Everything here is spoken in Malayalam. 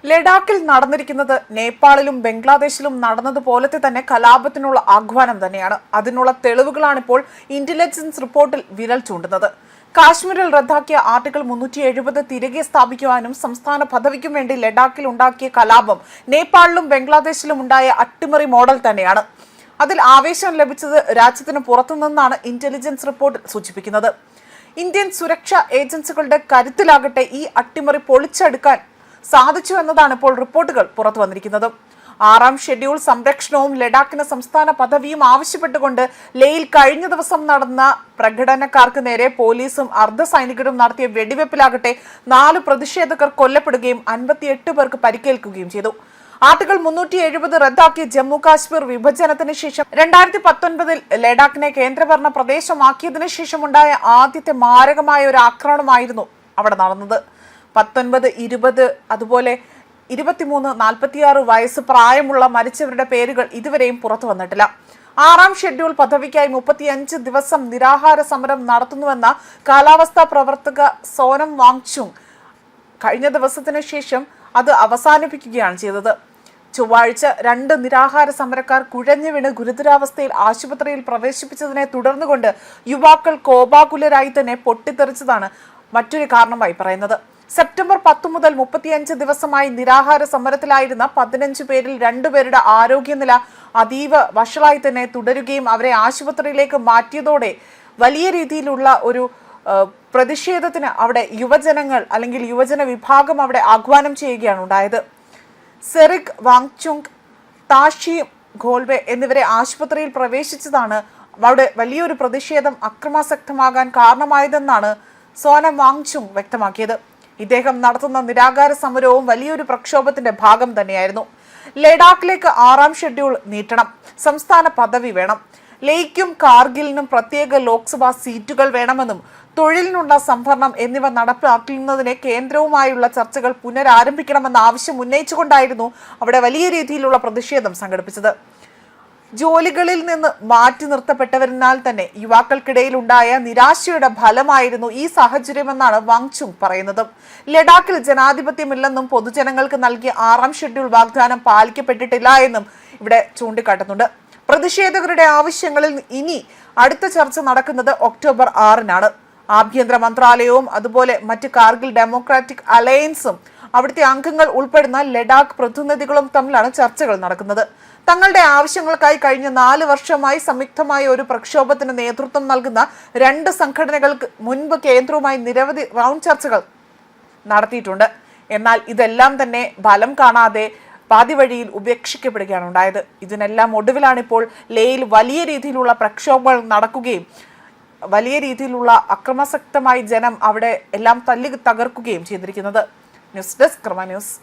ലഡാക്കിൽ നടന്നിരിക്കുന്നത് നേപ്പാളിലും ബംഗ്ലാദേശിലും നടന്നതുപോലത്തെ തന്നെ കലാപത്തിനുള്ള ആഹ്വാനം തന്നെയാണ്. അതിനുള്ള തെളിവുകളാണിപ്പോൾ ഇന്റലിജൻസ് റിപ്പോർട്ടിൽ വിരൽ ചൂണ്ടുന്നത്. കാശ്മീരിൽ റദ്ദാക്കിയ ആർട്ടിക്കിൾ 370 തിരികെ സ്ഥാപിക്കുവാനും സംസ്ഥാന പദവിക്കും വേണ്ടി ലഡാക്കിൽ ഉണ്ടാക്കിയ കലാപം നേപ്പാളിലും ബംഗ്ലാദേശിലും ഉണ്ടായ അട്ടിമറി മോഡൽ തന്നെയാണ്. അതിൽ ആവേശം ലഭിച്ചത് രാജ്യത്തിന് പുറത്തുനിന്നാണ് ഇന്റലിജൻസ് റിപ്പോർട്ട് സൂചിപ്പിക്കുന്നത്. ഇന്ത്യൻ സുരക്ഷാ ഏജൻസികളുടെ കരുത്തിലാകട്ടെ ഈ അട്ടിമറി പൊളിച്ചെടുക്കാൻ സാധിച്ചു എന്നതാണ് ഇപ്പോൾ റിപ്പോർട്ടുകൾ പുറത്തു വന്നിരിക്കുന്നത്. 6ാം ഷെഡ്യൂൾ സംരക്ഷണവും ലഡാക്കിന് സംസ്ഥാന പദവിയും ആവശ്യപ്പെട്ടുകൊണ്ട് ലേയിൽ കഴിഞ്ഞ ദിവസം നടന്ന പ്രകടനക്കാർക്ക് നേരെ പോലീസും അർദ്ധസൈനികരും നടത്തിയ വെടിവെപ്പിലാകട്ടെ 4 പ്രതിഷേധകർ കൊല്ലപ്പെടുകയും 58 പേർക്ക് പരിക്കേൽക്കുകയും ചെയ്തു. ആർട്ടിക്കിൾ 370 റദ്ദാക്കിയ ജമ്മു കാശ്മീർ വിഭജനത്തിന് ശേഷം 2019 ലഡാക്കിനെ കേന്ദ്രഭരണ പ്രദേശമാക്കിയതിനു ശേഷമുണ്ടായ ആദ്യത്തെ മാരകമായ ഒരു ആക്രമണമായിരുന്നു അവിടെ നടന്നത്. 19, 20 അതുപോലെ 23, 46 വയസ്സ് പ്രായമുള്ള മരിച്ചവരുടെ പേരുകൾ ഇതുവരെയും പുറത്തു വന്നിട്ടില്ല. 6ാം ഷെഡ്യൂൾ പദവിക്കായി 35 ദിവസം നിരാഹാര സമരം നടത്തുന്നുവെന്ന കാലാവസ്ഥാ പ്രവർത്തക സോനം വാങ്ചുങ് കഴിഞ്ഞ ദിവസത്തിന് ശേഷം അത് അവസാനിപ്പിക്കുകയാണ് ചെയ്തത്. ചൊവ്വാഴ്ച 2 നിരാഹാര സമരക്കാർ കുഴഞ്ഞു വീണ് ഗുരുതരാവസ്ഥയിൽ ആശുപത്രിയിൽ പ്രവേശിപ്പിച്ചതിനെ തുടർന്നുകൊണ്ട് യുവാക്കൾ കോപാകുലരായി തന്നെ പൊട്ടിത്തെറിച്ചതാണ് മറ്റൊരു കാരണമായി പറയുന്നത്. സെപ്റ്റംബർ 10 മുതൽ 35 ദിവസമായി നിരാഹാര സമരത്തിലായിരുന്ന 15 പേരിൽ 2 പേരുടെ ആരോഗ്യനില അതീവ വഷളായി തന്നെ തുടരുകയും അവരെ ആശുപത്രിയിലേക്ക് മാറ്റിയതോടെ വലിയ രീതിയിലുള്ള ഒരു പ്രതിഷേധത്തിന് അവിടെ യുവജനങ്ങൾ അല്ലെങ്കിൽ യുവജന വിഭാഗം അവിടെ ആഹ്വാനം ചെയ്യുകയാണ് ഉണ്ടായത്. സെറിക് വാങ്ചുങ്, താഷി ഘോൽവെ എന്നിവരെ ആശുപത്രിയിൽ പ്രവേശിച്ചതാണ് അവിടെ വലിയൊരു പ്രതിഷേധം അക്രമാസക്തമാകാൻ കാരണമായതെന്നാണ് സോനം വാങ്ചുങ് വ്യക്തമാക്കിയത്. ഇദ്ദേഹം നടത്തുന്ന നിരാഹാര സമരവും വലിയൊരു പ്രക്ഷോഭത്തിന്റെ ഭാഗം തന്നെയായിരുന്നു. ലഡാക്കിലേക്ക് 6ാം ഷെഡ്യൂൾ നീട്ടണം, സംസ്ഥാന പദവി വേണം, ലേയ്ക്കും കാർഗിലിനും പ്രത്യേക ലോക്സഭാ സീറ്റുകൾ വേണമെന്നും തൊഴിലിനുള്ള സംവരണം എന്നിവ നടപ്പാക്കുന്നതിന് കേന്ദ്രവുമായുള്ള ചർച്ചകൾ പുനരാരംഭിക്കണമെന്ന ആവശ്യം ഉന്നയിച്ചുകൊണ്ടായിരുന്നു അവിടെ വലിയ രീതിയിലുള്ള പ്രതിഷേധം സംഘടിപ്പിച്ചത്. ജോലികളിൽ നിന്ന് മാറ്റി നിർത്തപ്പെട്ടവരിനാൽ തന്നെ യുവാക്കൾക്കിടയിൽ ഉണ്ടായ നിരാശയുടെ ഫലമായിരുന്നു ഈ സാഹചര്യമെന്നാണ് വാങ്ചുങ് പറയുന്നത്. ലഡാക്കിൽ ജനാധിപത്യമില്ലെന്നും പൊതുജനങ്ങൾക്ക് നൽകിയ 6ാം ഷെഡ്യൂൾ വാഗ്ദാനം പാലിക്കപ്പെട്ടിട്ടില്ല എന്നും ഇവിടെ ചൂണ്ടിക്കാട്ടുന്നുണ്ട്. പ്രതിഷേധകരുടെ ആവശ്യങ്ങളിൽ ഇനി അടുത്ത ചർച്ച നടക്കുന്നത് ഒക്ടോബർ 6-നാണ്. ആഭ്യന്തര മന്ത്രാലയവും അതുപോലെ മറ്റ് കാർഗിൽ ഡെമോക്രാറ്റിക് അലയൻസും അവിടുത്തെ അംഗങ്ങൾ ഉൾപ്പെടുന്ന ലഡാക്ക് പ്രതിനിധികളും തമ്മിലാണ് ചർച്ചകൾ നടക്കുന്നത്. തങ്ങളുടെ ആവശ്യങ്ങൾക്കായി കഴിഞ്ഞ 4 വർഷമായി സംയുക്തമായ ഒരു പ്രക്ഷോഭത്തിന് നേതൃത്വം നൽകുന്ന 2 സംഘടനകൾക്ക് മുൻപ് കേന്ദ്രവുമായി നിരവധി റൗണ്ട് ചർച്ചകൾ നടത്തിയിട്ടുണ്ട്. എന്നാൽ ഇതെല്ലാം തന്നെ ഫലം കാണാതെ പാതി വഴിയിൽ ഉപേക്ഷിക്കപ്പെടുകയാണ് ഉണ്ടായത്. ഇതിനെല്ലാം ഒടുവിലാണിപ്പോൾ ലേയിൽ വലിയ രീതിയിലുള്ള പ്രക്ഷോഭങ്ങൾ നടക്കുകയും വലിയ രീതിയിലുള്ള അക്രമാസക്തമായി ജനം അവിടെ എല്ലാം തല്ലി തകർക്കുകയും ചെയ്തിരിക്കുന്നത്. ന്യൂസ് ഡെസ്ക് കർമ്മ ന്യൂസ്.